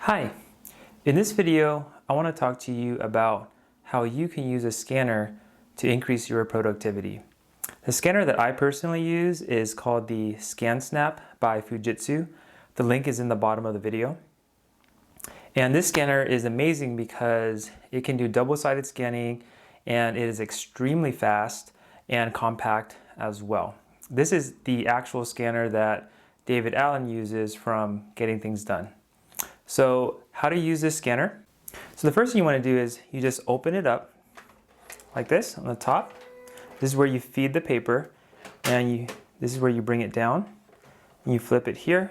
Hi, in this video, I want to talk to you about how you can use a scanner to increase your productivity. The scanner that I personally use is called the ScanSnap by Fujitsu. The link is in the bottom of the video. And this scanner is amazing because it can do double-sided scanning and it is extremely fast and compact as well. This is the actual scanner that David Allen uses from Getting Things Done. So how to use this scanner? So the first thing you want to do is you just open it up like this on the top. This is where you feed the paper, and this is where you bring it down. And you flip it here,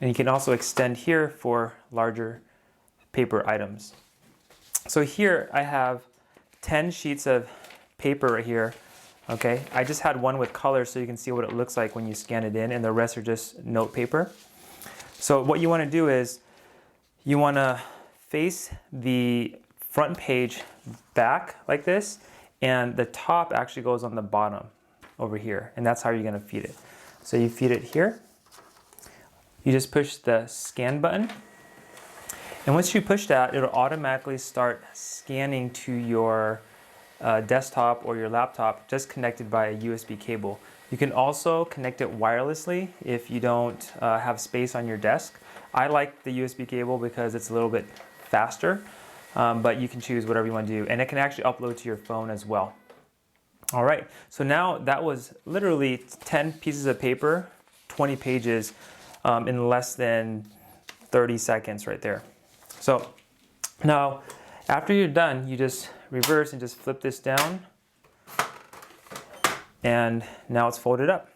and you can also extend here for larger paper items. So here I have 10 sheets of paper right here. Okay, I just had one with color so you can see what it looks like when you scan it in, and the rest are just note paper. So what you want to do is you want to face the front page back like this, and the top actually goes on the bottom over here, and that's how you're going to feed it. So you feed it here. You just push the scan button, and once you push that, it'll automatically start scanning to your desktop or your laptop just connected by a USB cable. You can also connect it wirelessly if you don't have space on your desk. I like the USB cable because it's a little bit faster, but you can choose whatever you want to do. And it can actually upload to your phone as well. All right, so now that was literally 10 pieces of paper, 20 pages in less than 30 seconds right there. So now after you're done, you just reverse and just flip this down. And now it's folded up.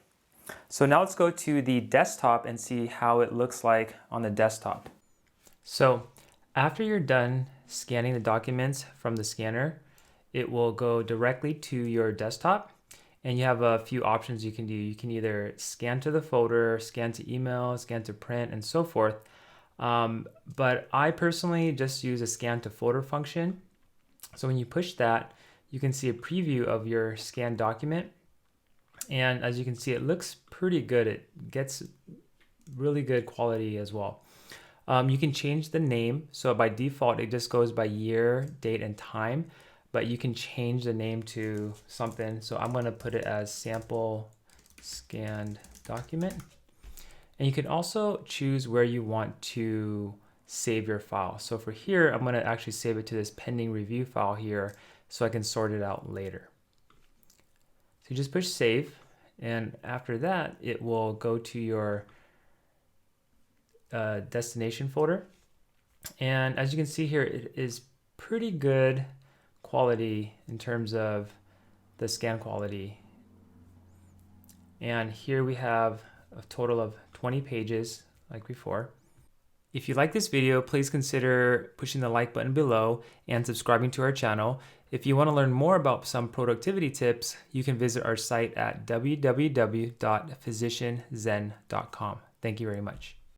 So now let's go to the desktop and see how it looks like on the desktop. So after you're done scanning the documents from the scanner, it will go directly to your desktop, and you have a few options you can do. You can either scan to the folder, scan to email, scan to print, and so forth. But I personally just use a scan to folder function. So when you push that, you can see a preview of your scanned document. And as you can see, it looks pretty good. It gets really good quality as well. You can change the name. So by default, it just goes by year, date, and time. But you can change the name to something. So I'm going to put it as sample scanned document. And you can also choose where you want to save your file. So for here, I'm going to actually save it to this pending review file here so I can sort it out later. So you just push save, and after that, it will go to your destination folder. And as you can see here, it is pretty good quality in terms of the scan quality. And here we have a total of 20 pages like before. If you like this video, please consider pushing the like button below and subscribing to our channel. If you want to learn more about some productivity tips, you can visit our site at www.physicianzen.com. Thank you very much.